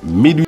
1800.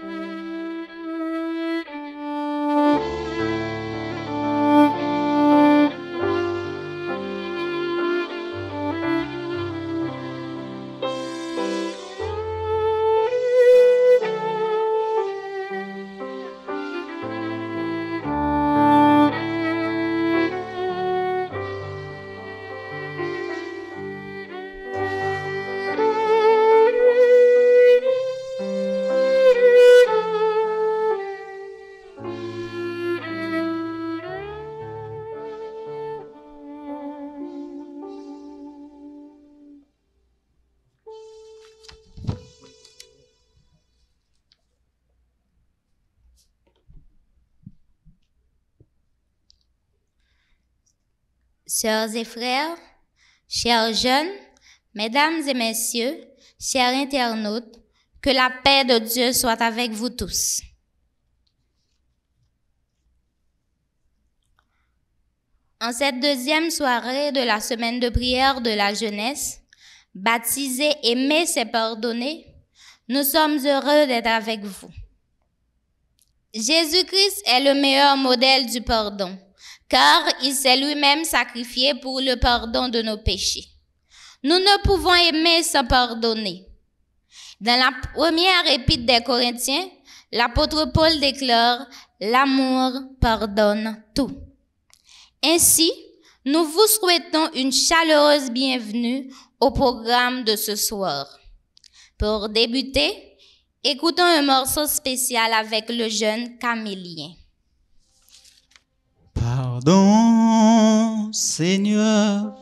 Sœurs et frères, chers jeunes, mesdames et messieurs, chers internautes, que la paix de Dieu soit avec vous tous. En cette deuxième soirée de la semaine de prière de la jeunesse, baptisée Aimer c'est pardonner, nous sommes heureux d'être avec vous. Jésus-Christ est le meilleur modèle du pardon, car il s'est lui-même sacrifié pour le pardon de nos péchés. Nous ne pouvons aimer sans pardonner. Dans la première épître des Corinthiens, l'apôtre Paul déclare « L'amour pardonne tout ». Ainsi, nous vous souhaitons une chaleureuse bienvenue au programme de ce soir. Pour débuter, écoutons un morceau spécial avec le jeune Camélien. Pardon, Seigneur,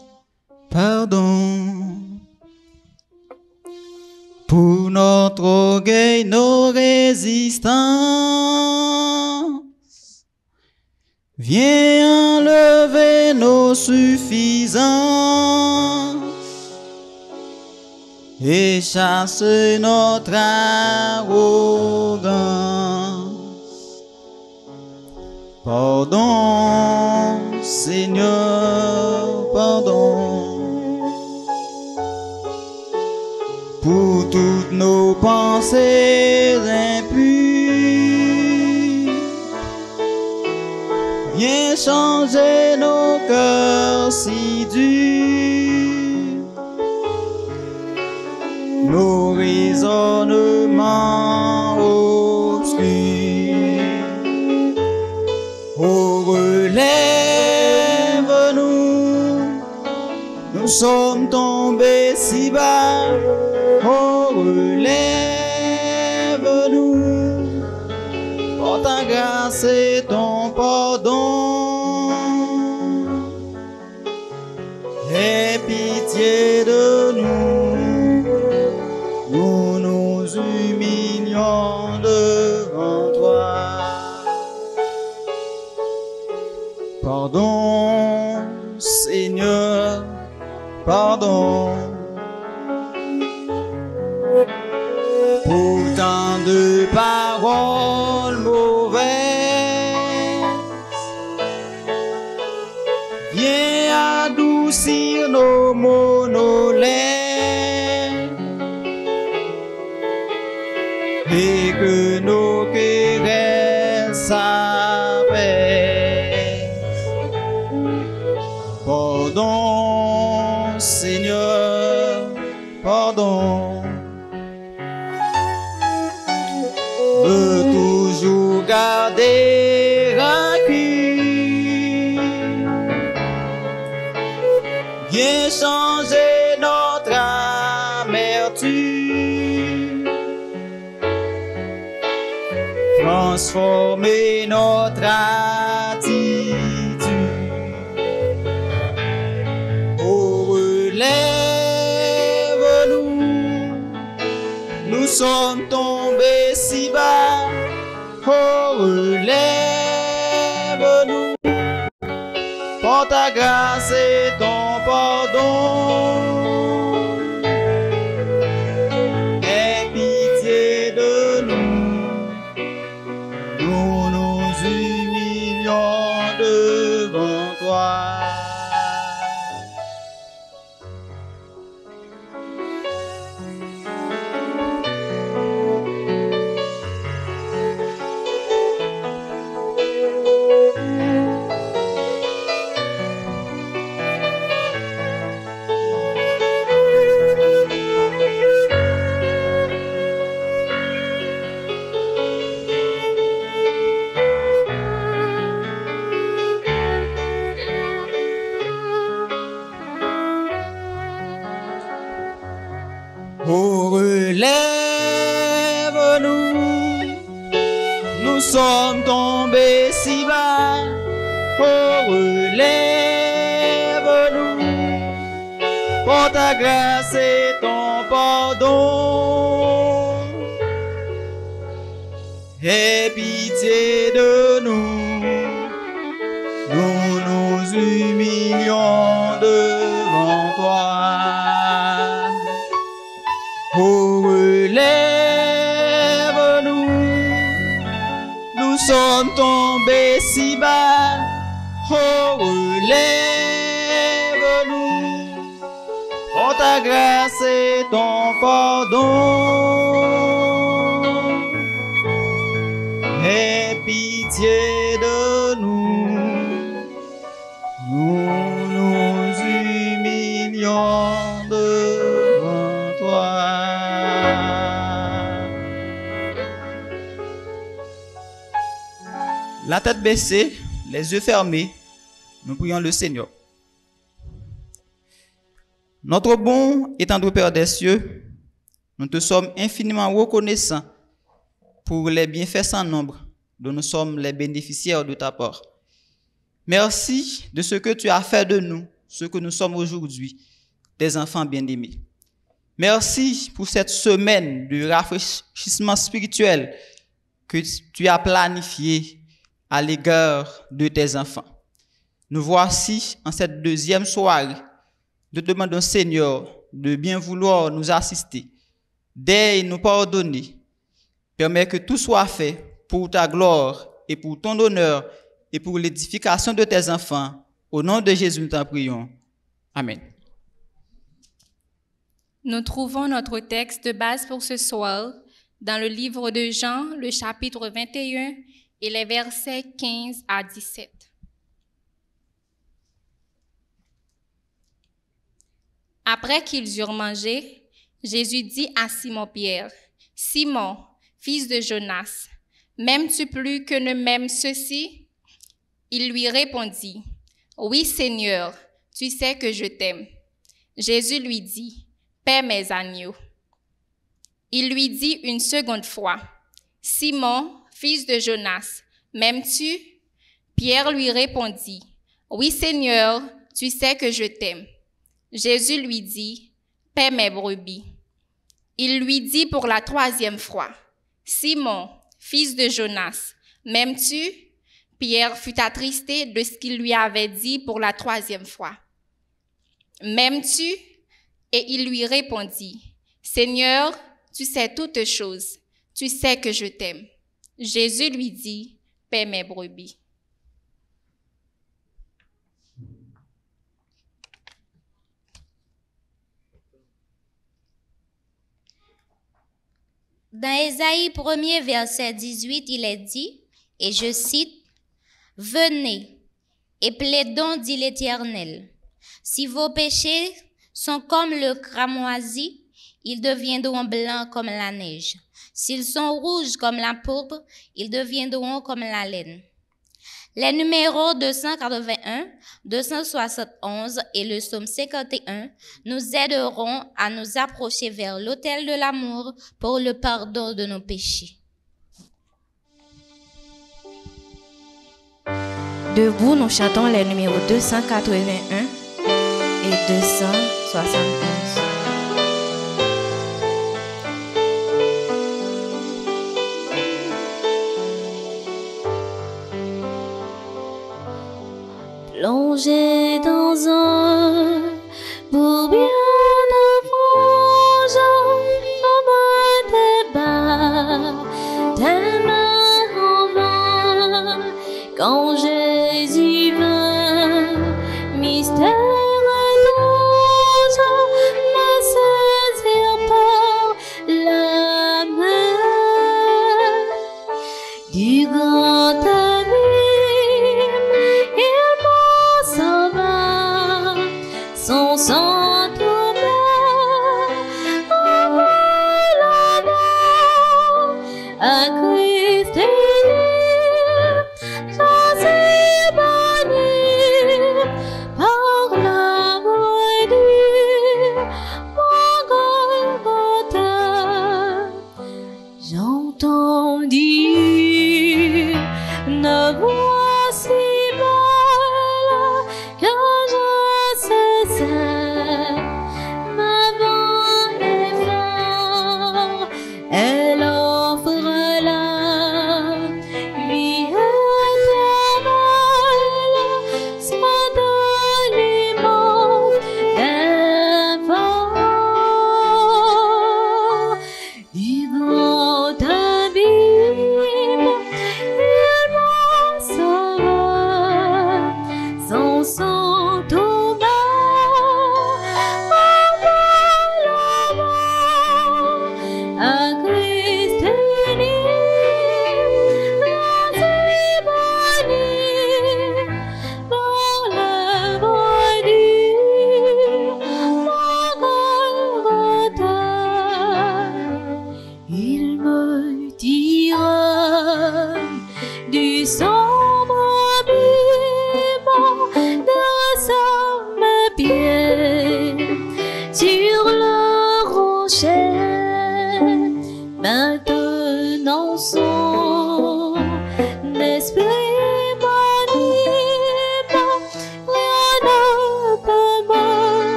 pardon, pour notre orgueil, nos résistances. Viens enlever nos suffisances et chasser notre arrogance. Pardon, Seigneur, pardon, pour toutes nos pensées impures. Viens changer nos cœurs si durs, nos raisonnements obscurs. Oh, relève-nous, nous sommes tombés si bas. Oh, relève-nous, pour ta grâce et ton pardon. Aie pitié de nous, nous nous humilions devant toi. Pardon, Seigneur, pardon, pour tant de paroles mauvaises. Viens adoucir nos mots, nos lèvres, et que nos querelles s'apaisent. Pardon, Seigneur, pardon, de toujours garder rancune. Viens changer notre amertume, transformer notre attitude. Oh, relève-nous, nous sommes tombés si bas. Oh, relève-nous, pour ta grâce et ton pardon. Aie pitié de nous, nous nous humilions devant toi. sommes tombés si bas, oh relève-nous, pour ta grâce et ton pardon. Aie pitié de nous, nous nous humilions devant toi. Oh relève-nous, nous sommes tombés si bas, oh relève-nous, pour ta grâce et ton pardon. Aie pitié de nous, nous nous humilions devant toi. La tête baissée, les yeux fermés, nous prions le Seigneur. Notre bon et tendre Père des cieux, nous te sommes infiniment reconnaissants pour les bienfaits sans nombre dont nous sommes les bénéficiaires de ta part. Merci de ce que tu as fait de nous, ce que nous sommes aujourd'hui, tes enfants bien-aimés. Merci pour cette semaine de rafraîchissement spirituel que tu as planifié à l'égard de tes enfants. Nous voici en cette deuxième soirée. Nous te demandons, Seigneur, de bien vouloir nous assister, d'aider nous pardonner. Permets que tout soit fait pour ta gloire et pour ton honneur et pour l'édification de tes enfants. Au nom de Jésus, nous t'en prions. Amen. Nous trouvons notre texte de base pour ce soir dans le livre de Jean, le chapitre 21 et les versets 15 à 17. Après qu'ils eurent mangé, Jésus dit à Simon-Pierre, « Simon, fils de Jonas, m'aimes-tu plus que ne m'aime ceux-ci » Il lui répondit, « Oui, Seigneur, tu sais que je t'aime. » Jésus lui dit, « Paie mes agneaux. » Il lui dit une seconde fois, « Simon, fils de Jonas, m'aimes-tu » Pierre lui répondit, « Oui, Seigneur, tu sais que je t'aime. » Jésus lui dit, « Paie mes brebis. » Il lui dit pour la troisième fois, « Simon, fils de Jonas, m'aimes-tu » Pierre fut attristé de ce qu'il lui avait dit pour la troisième fois. « M'aimes-tu » Et il lui répondit, « Seigneur, tu sais toutes choses, tu sais que je t'aime. » Jésus lui dit, « Paie mes brebis. » Dans Ésaïe 1er, verset 18, il est dit, et je cite, « Venez et plaidons, dit l'Éternel. Si vos péchés sont comme le cramoisi, ils deviendront blancs comme la neige. S'ils sont rouges comme la pourpre, ils deviendront comme la laine. » Les numéros 281, 271 et le psaume 51 nous aideront à nous approcher vers l'autel de l'amour pour le pardon de nos péchés. Debout, nous chantons les numéros 281 et 271. Plongé dans un bourbier de rouge, comme un débat, tellement en vain, quand Jésus vint, mystère étrange, me saisir par la main du grand son sang tout blanc, à Christ élu, choisi par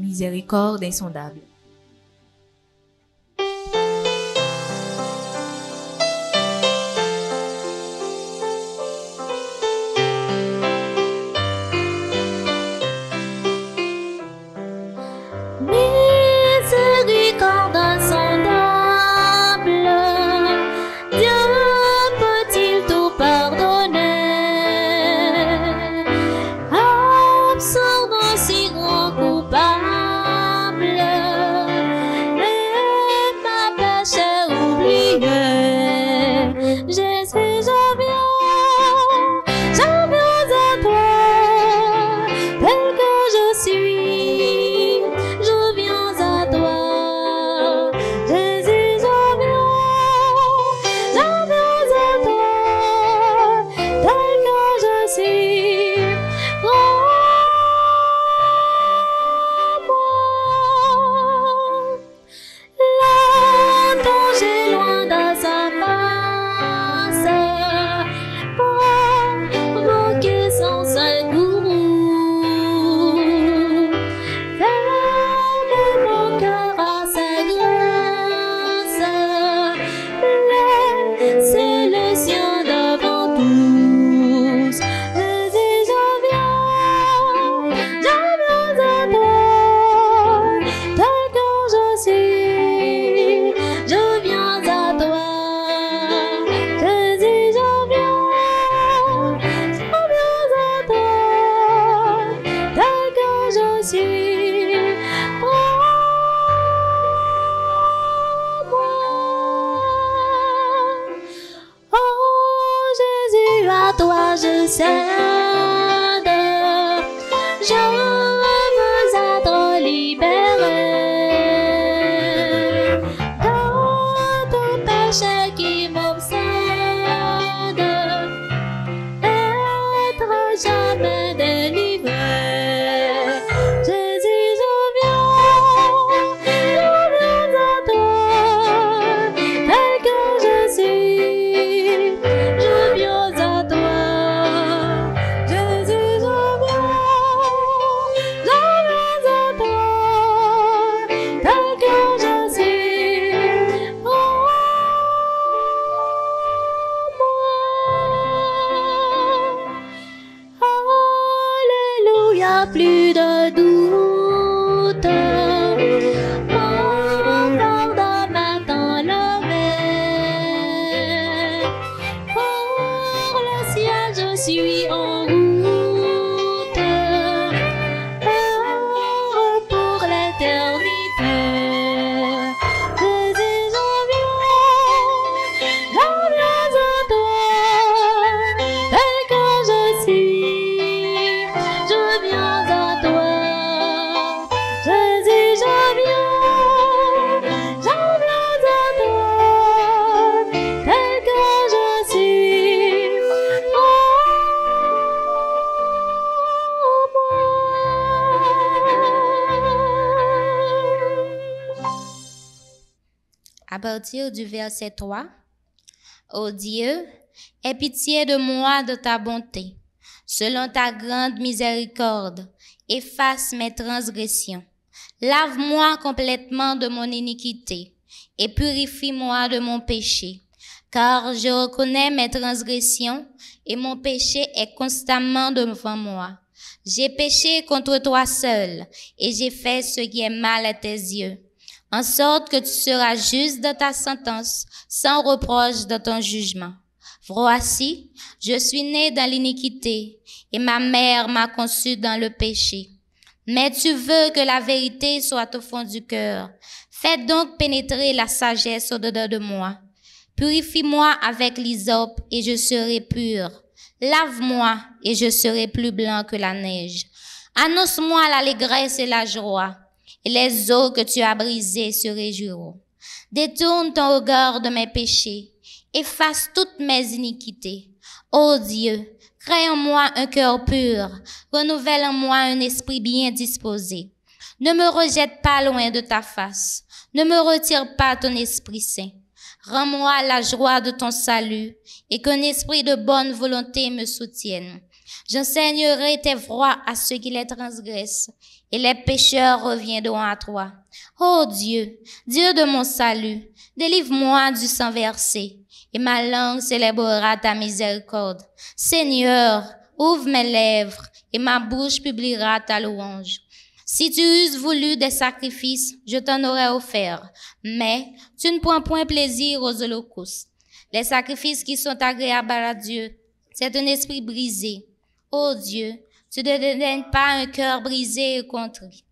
miséricorde insondable. Miséricorde insondable, Dieu peut-il tout pardonner? Absorbant si grand coupable, et ma péché oublié. Jésus, je viens à toi, tel que je suis. Je viens à toi, Jésus, je viens à toi, tel que je suis. Prends-moi, le danger loin de sa face, provoqué sans un gourou. Ferme mon cœur à sa grâce, laissez le sien devant tous. Jésus, je viens à toi, tel que je suis. Je viens à toi, Jésus, je viens à toi, tel que je suis. Prends-moi. Oh Jésus, à toi je cède, je veux être libéré de tout péché qui m'obsède, être jamais délivré. Jésus, je viens à toi, tel que je suis. Je viens à toi, Jésus, je viens à toi, tel que je suis. Alléluia, plus de doute. Mon fardeau m'est enlevé. Pour le ciel, je suis en route. Heureux pour l'éternité. Jésus, je viens à toi, tel que je suis. Je viens à toi, Jésus, je viens à toi, tel que je suis. À partir du verset 3, Ô Dieu, aie pitié de moi de ta bonté. Selon ta grande miséricorde, efface mes transgressions. Lave-moi complètement de mon iniquité et purifie-moi de mon péché. Car je reconnais mes transgressions et mon péché est constamment devant moi. J'ai péché contre toi seul et j'ai fait ce qui est mal à tes yeux, en sorte que tu seras juste dans ta sentence, sans reproche dans ton jugement. Voici, je suis né dans l'iniquité et ma mère m'a conçu dans le péché. Mais tu veux que la vérité soit au fond du cœur. Fais donc pénétrer la sagesse au-dedans de moi. Purifie-moi avec l'hysope et je serai pur. Lave-moi et je serai plus blanc que la neige. Annonce-moi l'allégresse et la joie, et les eaux que tu as brisées se réjouiront. Détourne ton regard de mes péchés, efface toutes mes iniquités. Ô Dieu, crée en moi un cœur pur, renouvelle en moi un esprit bien disposé. Ne me rejette pas loin de ta face, ne me retire pas ton Esprit Saint. Rends-moi la joie de ton salut et qu'un esprit de bonne volonté me soutienne. J'enseignerai tes voies à ceux qui les transgressent, et les pécheurs reviendront à toi. Ô Dieu, Dieu de mon salut, délivre-moi du sang versé, et ma langue célébrera ta miséricorde. Seigneur, ouvre mes lèvres, et ma bouche publiera ta louange. Si tu eusses voulu des sacrifices, je t'en aurais offert, mais tu ne prends point plaisir aux holocaustes. Les sacrifices qui sont agréables à Dieu, c'est un esprit brisé. Ô Dieu, tu ne dédaignes pas un cœur brisé et contrit.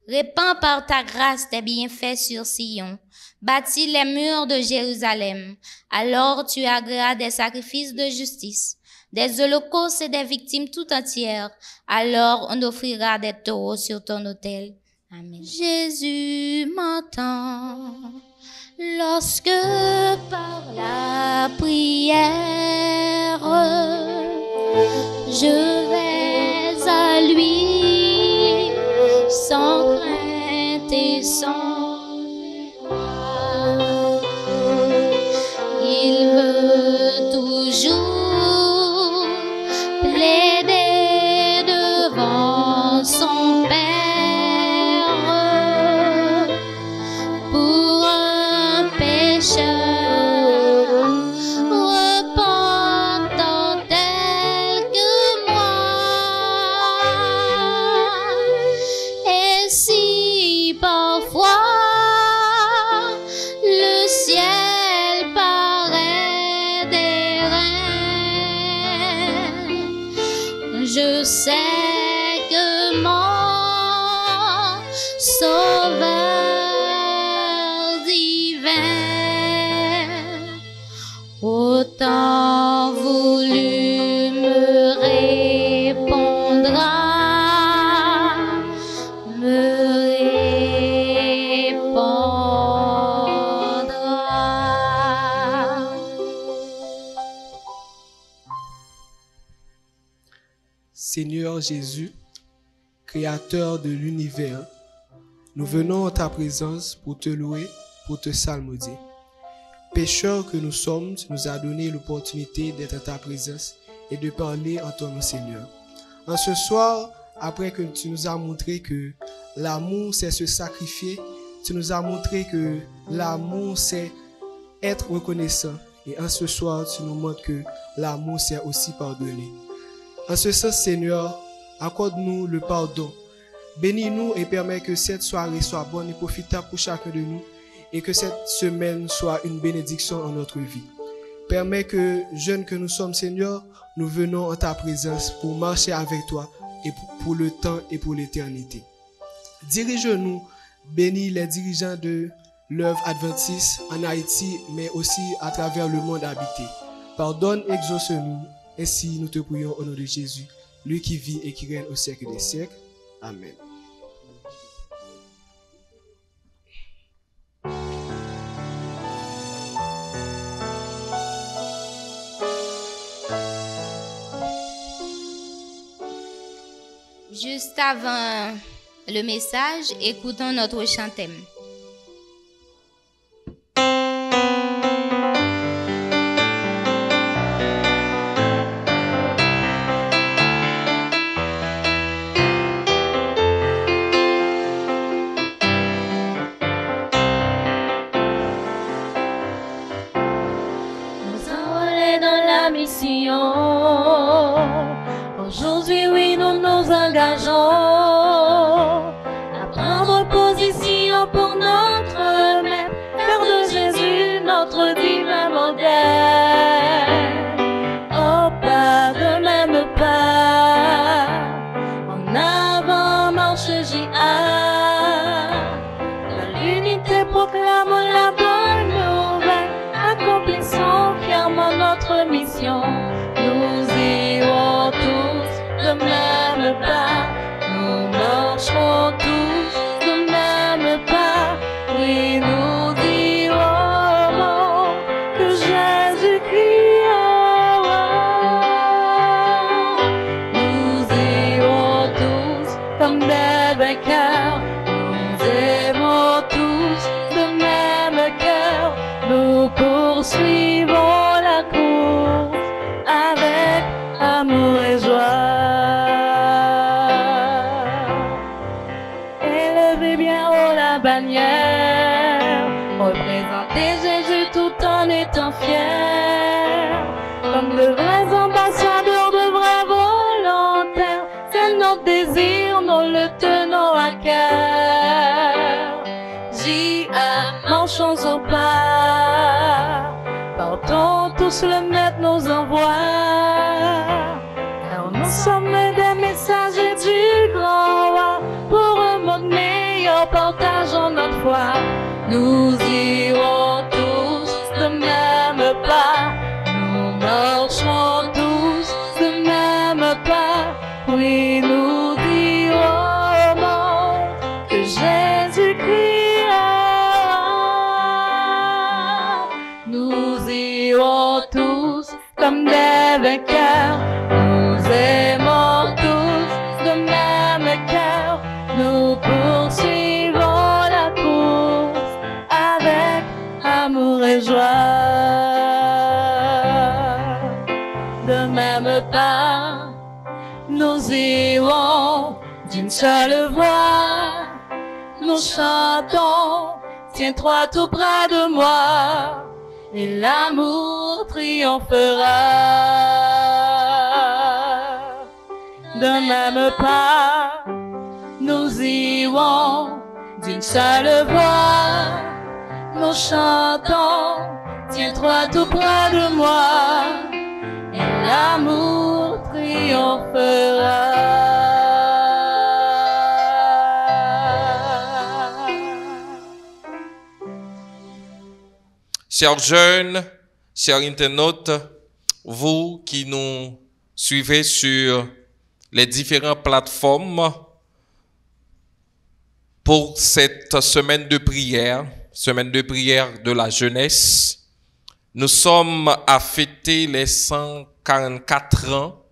Répands par ta grâce tes bienfaits sur Sion. Bâtis les murs de Jérusalem. Alors tu agréas des sacrifices de justice, des holocaustes et des victimes tout entières. Alors on offrira des taureaux sur ton autel. Amen. Jésus m'entend lorsque par la prière je vais à lui sans crainte et sans joie. Il veut toujours plaider devant son Père pour un pécheur repentant tel que moi. Et si parfois le ciel paraît dérain, je sais que mon Sauveur divin autant voulu me répondra, me répondra. Seigneur Jésus, Créateur de l'univers, nous venons en ta présence pour te louer, pour te psalmodier. Pécheurs que nous sommes, tu nous as donné l'opportunité d'être en ta présence et de parler en ton nom, Seigneur. En ce soir, après que tu nous as montré que l'amour, c'est se sacrifier, tu nous as montré que l'amour, c'est être reconnaissant. Et en ce soir, tu nous montres que l'amour, c'est aussi pardonner. En ce sens, Seigneur, accorde-nous le pardon. Bénis-nous et permets que cette soirée soit bonne et profitable pour chacun de nous et que cette semaine soit une bénédiction en notre vie. Permets que, jeunes que nous sommes, Seigneur, nous venons en ta présence pour marcher avec toi et pour le temps et pour l'éternité. Dirige-nous, bénis les dirigeants de l'œuvre adventiste en Haïti, mais aussi à travers le monde habité. Pardonne, exauce-nous. Ainsi, nous te prions au nom de Jésus, lui qui vit et qui règne au siècle des siècles. Amen. Juste avant le message, écoutons notre chant thème. Aujourd'hui, oui, nous nous engageons à prendre position pour notre Maître, Père de Jésus, notre divin modèle. Au pas de même pas, en avant marche J.A. Dans l'unité proclame la bonne nouvelle, accomplissons fièrement notre mission. Nous irons tous de même pas, nous marcherons tous de même pas. Oui, nous dirons que Jésus-Christ est roi. Nous irons tous comme des vainqueurs, nous aimons tous de même cœur. Nous poursuivons la course avec amour et joie. bannière. Représenter Jésus tout en étant fier. Comme de vrais ambassadeurs, de vrais volontaires. C'est notre désir, nous le tenons à cœur. J.A. marchons au pas. Partons tous le maître nous envoie. Car nous sommes des messagers du grand roi. Pour un monde meilleur, partageons notre foi. Nous irons tous de même pas. Nous marcherons tous de même pas. Oui, nous dirons au monde que Jésus-Christ a. Nous irons tous comme des vainqueurs. Nous aimons tous de même cœur. Nous poursuivons la course avec amour et joie. De même pas, nous irons d'une seule voix. Nous chantons, tiens-toi tout près de moi, et l'amour triomphera. De même pas, nous irons d'une seule voix. Nous chantons, tiens-toi tout près de moi, et l'amour triomphera. Chers jeunes, chers internautes, vous qui nous suivez sur les différentes plateformes pour cette semaine de prière de la jeunesse, nous sommes à fêter les 144 ans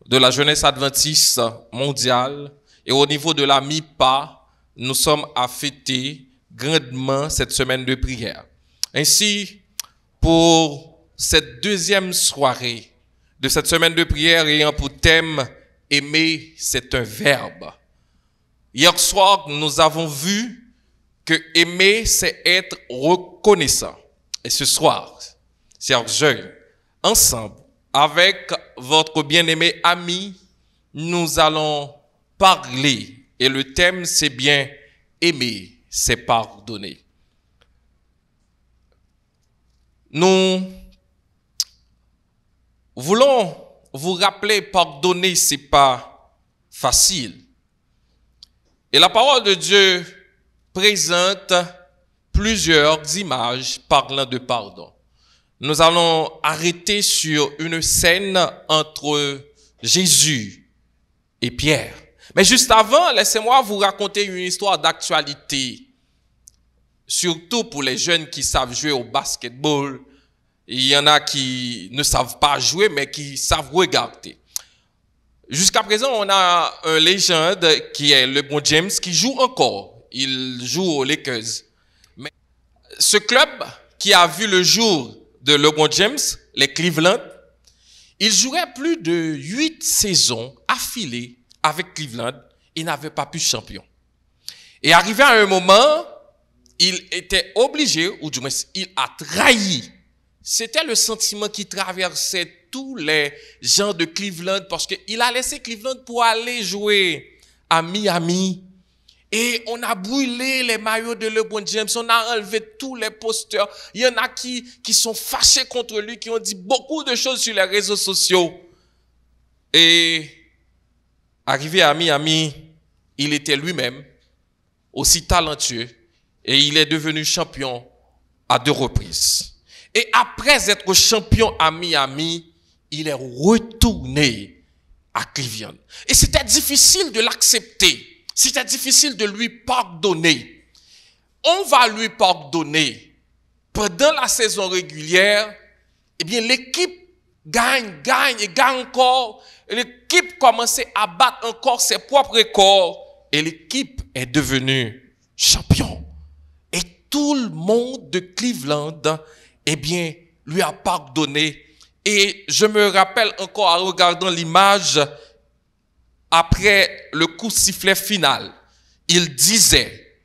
de la jeunesse adventiste mondiale et au niveau de la MIPA, nous sommes à fêter grandement cette semaine de prière. Ainsi, pour cette deuxième soirée de cette semaine de prière ayant pour thème « Aimer, c'est un verbe ». Hier soir, nous avons vu que aimer, c'est être reconnaissant. Et ce soir, chers jeunes, ensemble, avec votre bien-aimé ami, nous allons parler. Et le thème, c'est bien aimer, c'est pardonner. Nous voulons vous rappeler, pardonner, c'est pas facile. Et la parole de Dieu présente plusieurs images parlant de pardon. Nous allons arrêter sur une scène entre Jésus et Pierre. Mais juste avant, laissez-moi vous raconter une histoire d'actualité. Surtout pour les jeunes qui savent jouer au basketball. Il y en a qui ne savent pas jouer, mais qui savent regarder. Jusqu'à présent, on a un légende qui est LeBron James qui joue encore. Il joue aux Lakers. Mais ce club qui a vu le jour de LeBron James, les Cleveland, il jouait plus de 8 saisons affilées avec Cleveland. Il n'avait pas pu champion. Et arrivé à un moment, il était obligé, ou du moins, il a trahi. C'était le sentiment qui traversait tous les gens de Cleveland parce qu'il a laissé Cleveland pour aller jouer à Miami. Et on a brûlé les maillots de LeBron James, on a enlevé tous les posters. Il y en a qui sont fâchés contre lui, qui ont dit beaucoup de choses sur les réseaux sociaux. Et arrivé à Miami, il était lui-même aussi talentueux et il est devenu champion à 2 reprises. Et après être champion à Miami, il est retourné à Cleveland. Et c'était difficile de l'accepter. C'était difficile de lui pardonner. On va lui pardonner. Pendant la saison régulière, eh bien, l'équipe gagne encore. L'équipe commençait à battre encore ses propres records. Et l'équipe est devenue champion. Et tout le monde de Cleveland, eh bien, lui a pardonné. Et je me rappelle encore en regardant l'image, après le coup de sifflet final, il disait,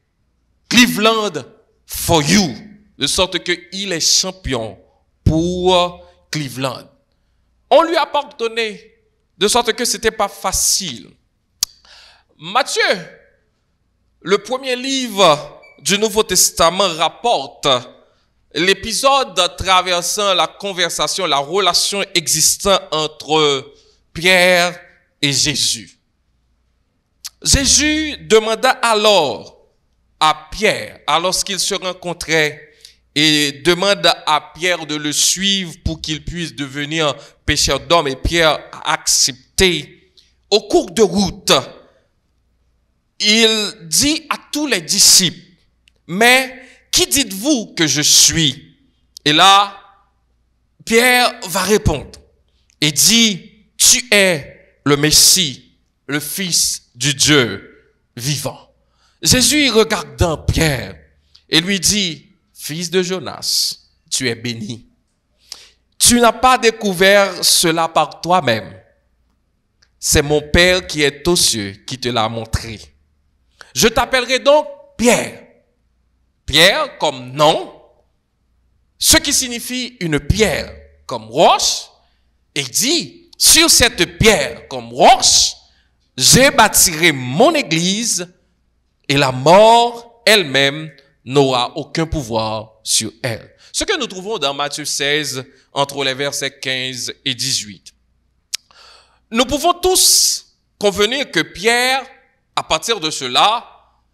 Cleveland for you. De sorte qu'il est champion pour Cleveland. On lui a pardonné. De sorte que c'était pas facile. Matthieu, le premier livre du Nouveau Testament, rapporte l'épisode traversant la conversation, la relation existant entre Pierre et Jésus. Jésus demanda alors à Pierre, alors qu'ils se rencontraient, et demande à Pierre de le suivre pour qu'il puisse devenir pêcheur d'hommes. Et Pierre a accepté. Au cours de route, il dit à tous les disciples, mais qui dites-vous que je suis? Et là, Pierre va répondre et dit, tu es le Messie, le Fils du Dieu vivant. Jésus regardant Pierre et lui dit, fils de Jonas, tu es béni. Tu n'as pas découvert cela par toi-même. C'est mon Père qui est aux cieux qui te l'a montré. Je t'appellerai donc Pierre. Pierre comme nom, ce qui signifie une pierre comme roche, et dit, sur cette pierre comme roche, je bâtirai mon église et la mort elle-même n'aura aucun pouvoir sur elle. Ce que nous trouvons dans Matthieu 16, entre les versets 15 et 18. Nous pouvons tous convenir que Pierre, à partir de cela,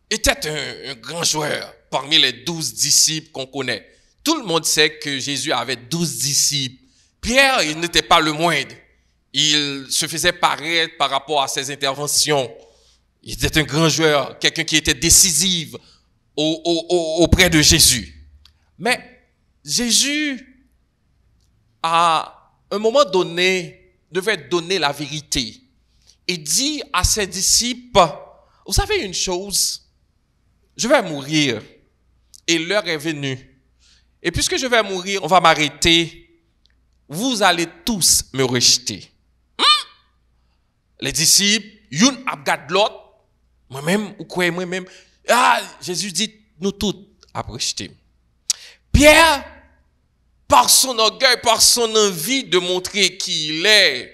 était un grand joueur parmi les 12 disciples qu'on connaît. Tout le monde sait que Jésus avait 12 disciples. Pierre, il n'était pas le moindre. Il se faisait paraître par rapport à ses interventions. Il était un grand joueur, quelqu'un qui était décisif auprès de Jésus. Mais Jésus, à un moment donné, devait donner la vérité et dit à ses disciples, vous savez une chose, je vais mourir et l'heure est venue. Et puisque je vais mourir, on va m'arrêter. Vous allez tous me rejeter. Les disciples, youn abgad l'autre, moi-même, ou quoi, moi-même. Ah, Jésus dit, nous tous à rejeter. Pierre, par son orgueil, par son envie de montrer qui il est,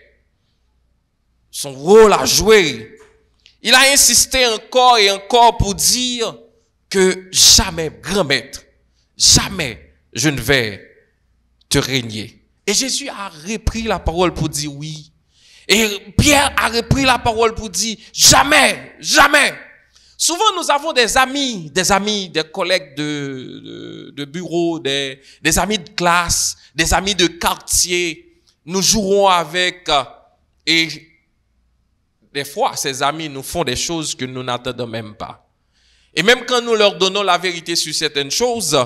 son rôle à jouer, il a insisté encore et encore pour dire que jamais, grand maître, jamais je ne vais te régner. Et Jésus a repris la parole pour dire oui. Et Pierre a repris la parole pour dire jamais, jamais. Souvent, nous avons des amis, des collègues de bureau, des amis de classe, des amis de quartier. Nous jouons avec et des fois, ces amis nous font des choses que nous n'attendons même pas. Et même quand nous leur donnons la vérité sur certaines choses,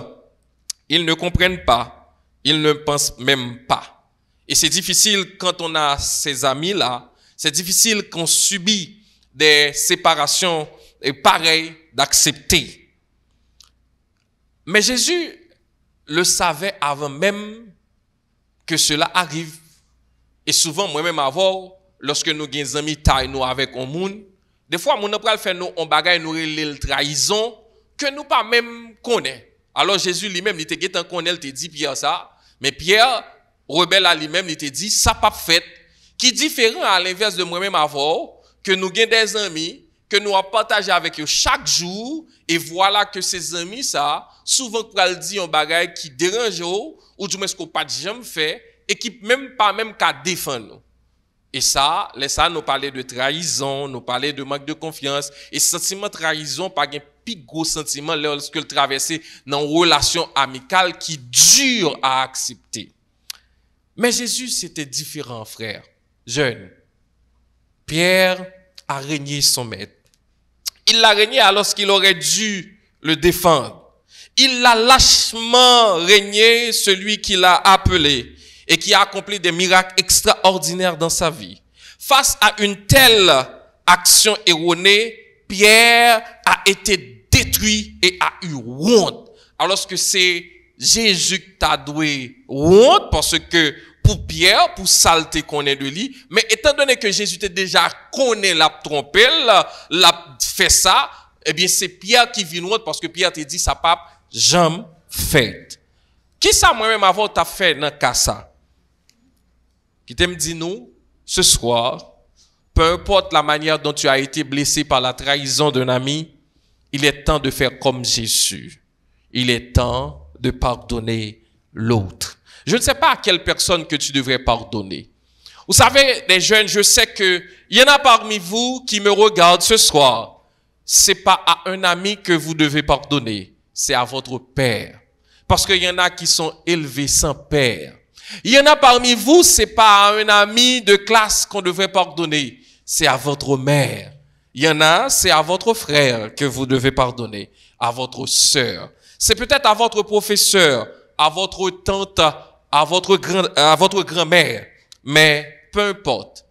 ils ne comprennent pas, ils ne pensent même pas. Et c'est difficile quand on a ces amis-là, c'est difficile qu'on subit des séparations et pareil d'accepter. Mais Jésus le savait avant même que cela arrive. Et souvent, moi-même avant, lorsque nous avons des amis taille nous avec un monde, des fois, mon après fait nous on bagaille nous les trahison que nous pas même connaît. Alors Jésus lui-même il te guettant connaît, il te dit Pierre ça, mais Pierre rebelle à lui-même, il te dit ça pas fait, qui différent à l'inverse de moi-même avant que nous avons des amis que nous avons partagé avec eux chaque jour, et voilà que ces amis, ça, souvent, pral dit un bagage qui dérange ou du moins ce qu'on pas jamais fait, et qui même pas même qu'à défendre nous. Et ça, nous parlait de trahison, nous parlait de manque de confiance, et sentiment de trahison, pas un plus gros sentiment lorsque le traverser dans une relation amicale qui dure à accepter. Mais Jésus, c'était différent, frère. Jeune. Pierre a régné son maître. Il l'a régné alors qu'il aurait dû le défendre. Il l'a lâchement régné, celui qui l'a appelé et qui a accompli des miracles extraordinaires dans sa vie. Face à une telle action erronée, Pierre a été détruit et a eu honte. Alors que c'est Jésus qui t'a doué honte parce que pour Pierre, pour saleté qu'on est de lui, mais étant donné que Jésus était déjà connaît la trompé, l'a fait ça, eh bien, c'est Pierre qui vient l'autre parce que Pierre te dit, ça pape, jamais fait. Qui ça moi-même avant t'a fait dans cas ça? Qui t'aime dit nous, ce soir, peu importe la manière dont tu as été blessé par la trahison d'un ami, il est temps de faire comme Jésus. Il est temps de pardonner l'autre. Je ne sais pas à quelle personne que tu devrais pardonner. Vous savez, les jeunes, je sais que il y en a parmi vous qui me regardent ce soir. C'est pas à un ami que vous devez pardonner, c'est à votre père. Parce qu'il y en a qui sont élevés sans père. Il y en a parmi vous, c'est pas à un ami de classe qu'on devrait pardonner, c'est à votre mère. Il y en a, c'est à votre frère que vous devez pardonner, à votre sœur. C'est peut-être à votre professeur, à votre tante, à votre grand-mère. Mais peu importe,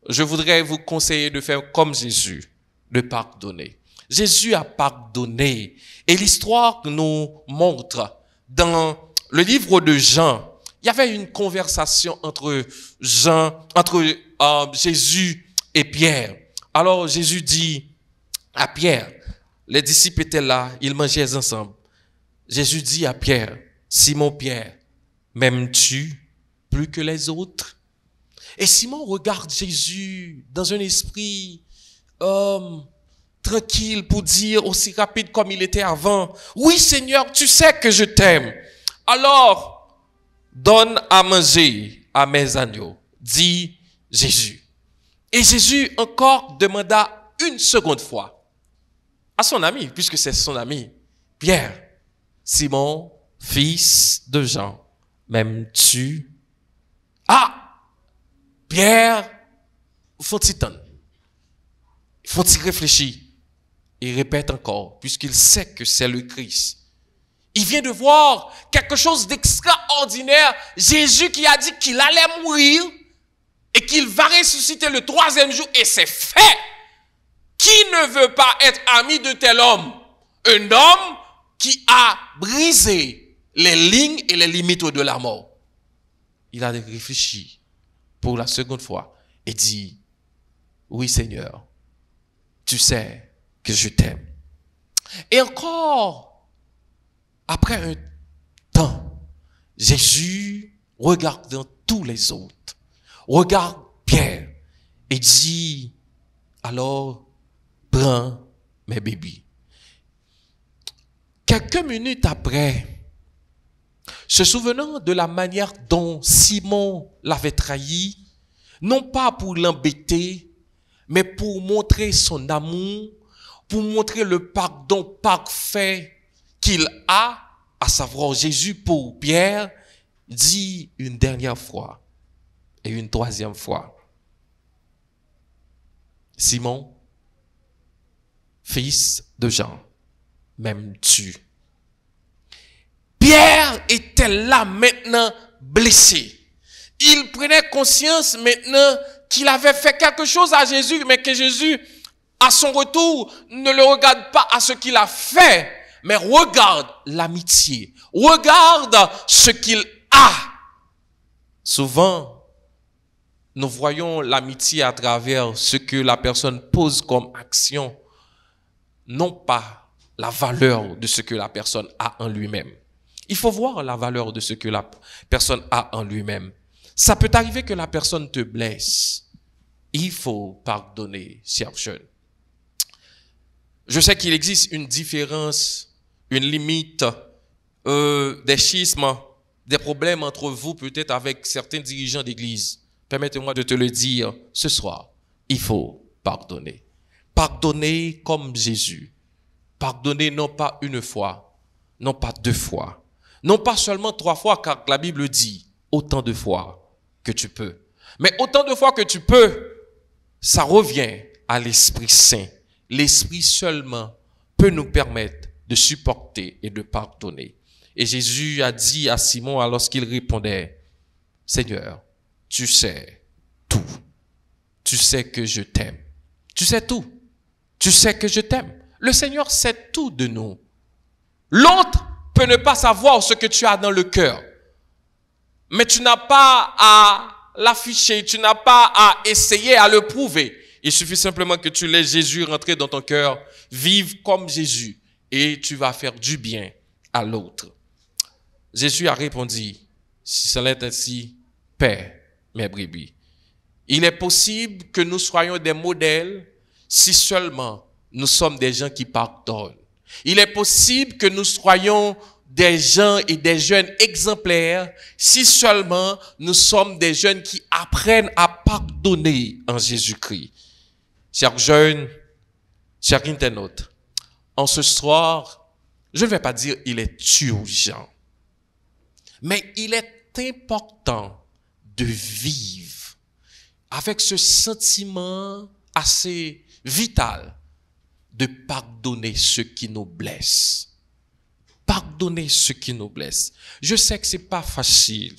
je voudrais vous conseiller de faire comme Jésus, de pardonner. Jésus a pardonné. Et l'histoire nous montre, dans le livre de Jean, il y avait une conversation entre Jésus et Pierre. Alors Jésus dit à Pierre, les disciples étaient là, ils mangeaient ensemble. Jésus dit à Pierre, Simon Pierre, m'aimes-tu plus que les autres? Et Simon regarde Jésus dans un esprit tranquille pour dire aussi rapide comme il était avant, oui Seigneur, tu sais que je t'aime. Alors, donne à manger à mes agneaux, dit Jésus. Et Jésus encore demanda une seconde fois à son ami, puisque c'est son ami, Pierre, Simon, fils de Jean, m'aimes-tu? Ah! Pierre, faut-il réfléchir? Il répète encore, puisqu'il sait que c'est le Christ. Il vient de voir quelque chose d'extraordinaire. Jésus qui a dit qu'il allait mourir et qu'il va ressusciter le 3e jour, et c'est fait. Qui ne veut pas être ami de tel homme? Un homme qui a brisé les lignes et les limites de la mort. Il a réfléchi pour la seconde fois et dit, oui Seigneur, tu sais que je t'aime. Et encore, après un temps, Jésus, regardant tous les autres, regarde Pierre et dit, alors, prends mes bébés. Quelques minutes après, se souvenant de la manière dont Simon l'avait trahi, non pas pour l'embêter, mais pour montrer son amour, pour montrer le pardon parfait qu'il a, à savoir Jésus pour Pierre, dit une dernière fois et une troisième fois, Simon, fils de Jean, m'aimes-tu? Pierre était là maintenant blessé. Il prenait conscience maintenant qu'il avait fait quelque chose à Jésus, mais que Jésus, à son retour, ne le regarde pas à ce qu'il a fait, mais regarde l'amitié, regarde ce qu'il a. Souvent, nous voyons l'amitié à travers ce que la personne pose comme action, non pas la valeur de ce que la personne a en lui-même. Il faut voir la valeur de ce que la personne a en lui-même. Ça peut arriver que la personne te blesse. Il faut pardonner, chers jeunes. Je sais qu'il existe une différence, une limite, des schismes, des problèmes entre vous peut-être avec certains dirigeants d'église. Permettez-moi de te le dire ce soir. Il faut pardonner. Pardonner comme Jésus. Pardonner non pas une fois, non pas 2 fois, non pas seulement 3 fois, car la Bible dit autant de fois que tu peux. Mais autant de fois que tu peux, ça revient à l'Esprit Saint. L'Esprit seulement peut nous permettre de supporter et de pardonner. Et Jésus a dit à Simon lorsqu'il répondait, Seigneur, tu sais tout. Tu sais que je t'aime. Tu sais tout. Tu sais que je t'aime. Le Seigneur sait tout de nous. L'autre peut ne pas savoir ce que tu as dans le cœur. Mais tu n'as pas à l'afficher, tu n'as pas à essayer à le prouver. Il suffit simplement que tu laisses Jésus rentrer dans ton cœur, vivre comme Jésus, et tu vas faire du bien à l'autre. Jésus a répondu, si cela est ainsi, paix mes brebis. Il est possible que nous soyons des modèles si seulement nous sommes des gens qui pardonnent. Il est possible que nous soyons des gens et des jeunes exemplaires si seulement nous sommes des jeunes qui apprennent à pardonner en Jésus-Christ. Chers jeunes, chers internautes, en ce soir, je ne vais pas dire il est urgent, mais il est important de vivre avec ce sentiment assez vital de pardonner ceux qui nous blessent. Pardonner ceux qui nous blessent. Je sais que c'est pas facile,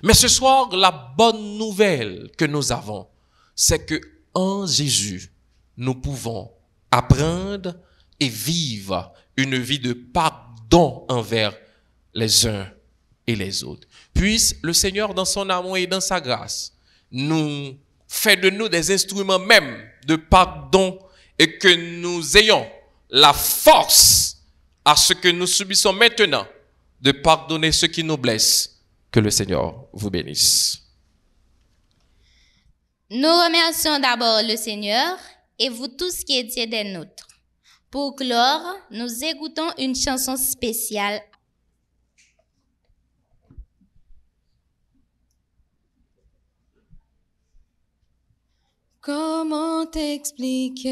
mais ce soir, la bonne nouvelle que nous avons, c'est que en Jésus, nous pouvons apprendre et vivre une vie de pardon envers les uns et les autres. Puisse le Seigneur, dans son amour et dans sa grâce, nous fait de nous des instruments même de pardon et que nous ayons la force à ce que nous subissons maintenant de pardonner ceux qui nous blessent. Que le Seigneur vous bénisse. Nous remercions d'abord le Seigneur et vous tous qui étiez des nôtres. Pour clore, nous écoutons une chanson spéciale. Comment t'expliquer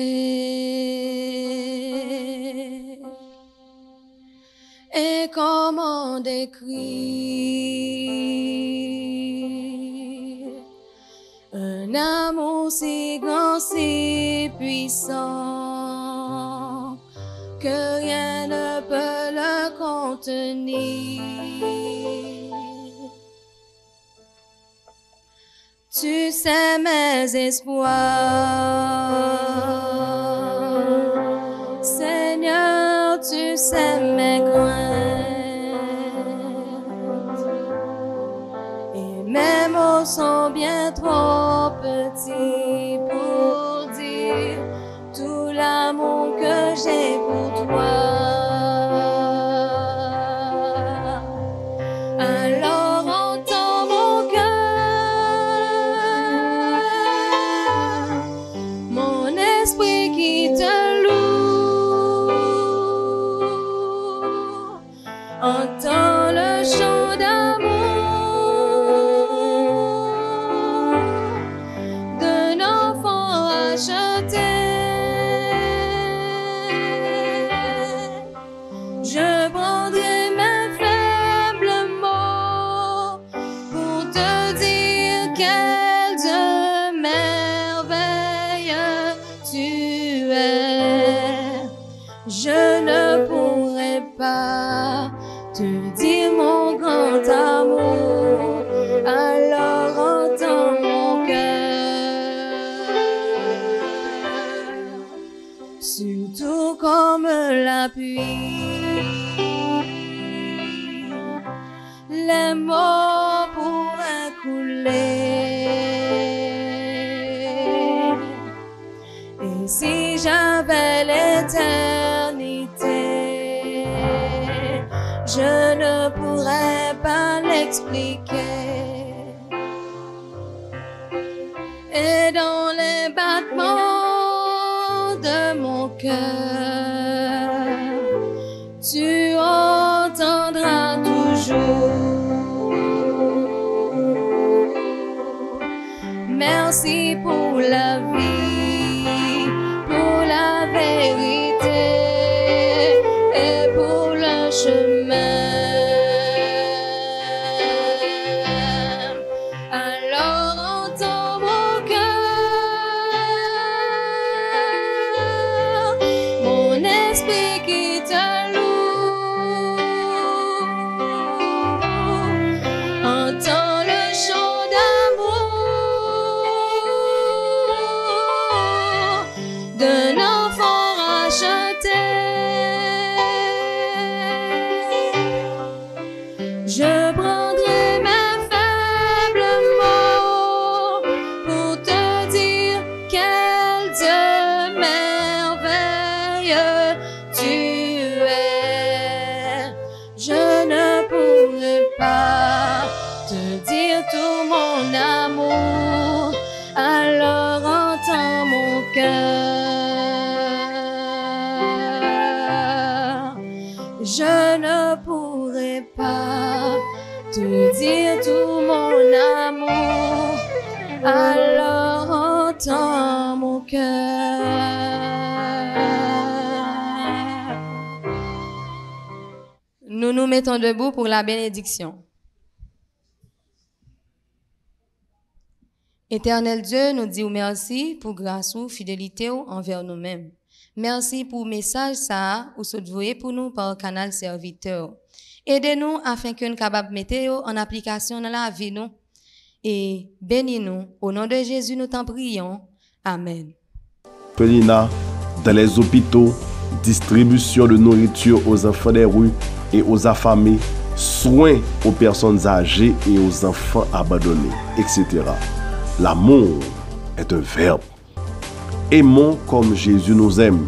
et comment décrire un amour si grand, si puissant que rien ne peut le contenir. Tu sais mes espoirs, Seigneur, tu sais mes craintes, et mes mots sont bien trop petits pour dire tout l'amour que j'ai pour toi. Entends le chant d'amour d'un enfant racheté. Je prendrai mes faibles mots pour te dire quelles merveilles tu es. Je ne pourrai pas te dire mon grand amour, alors entends mon cœur. Surtout comme la pluie, les mots pourraient couler. Et si j'avais l'éternité, je ne pourrais pas l'expliquer. Et dans les battements de mon cœur, tu entendras toujours. Merci pour la vie, pour la vérité et pour le chemin. Alors entends mon cœur, mon esprit qui te loue. Entends le chant d'amour d'un enfant racheté. Je prendrai mes faibles mots pour te dire quelles tu es. Je ne pourrais pas te dire tout mon amour, alors entends mon cœur. Je ne pourrais pas te dire tout mon amour, alors entends mon cœur. Nous nous mettons debout pour la bénédiction. Éternel Dieu, nous disons merci pour grâce ou fidélité envers nous-mêmes. Merci pour le message ça ou soulevé pour nous par le canal serviteur. Aidez-nous afin que nous capables de mettre en application dans la vie nous et bénis-nous. Au nom de Jésus, nous t'en prions. Amen. Pelina, dans les hôpitaux, distribution de nourriture aux enfants des rues et aux affamés, soins aux personnes âgées et aux enfants abandonnés, etc. L'amour est un verbe. Aimons comme Jésus nous aime.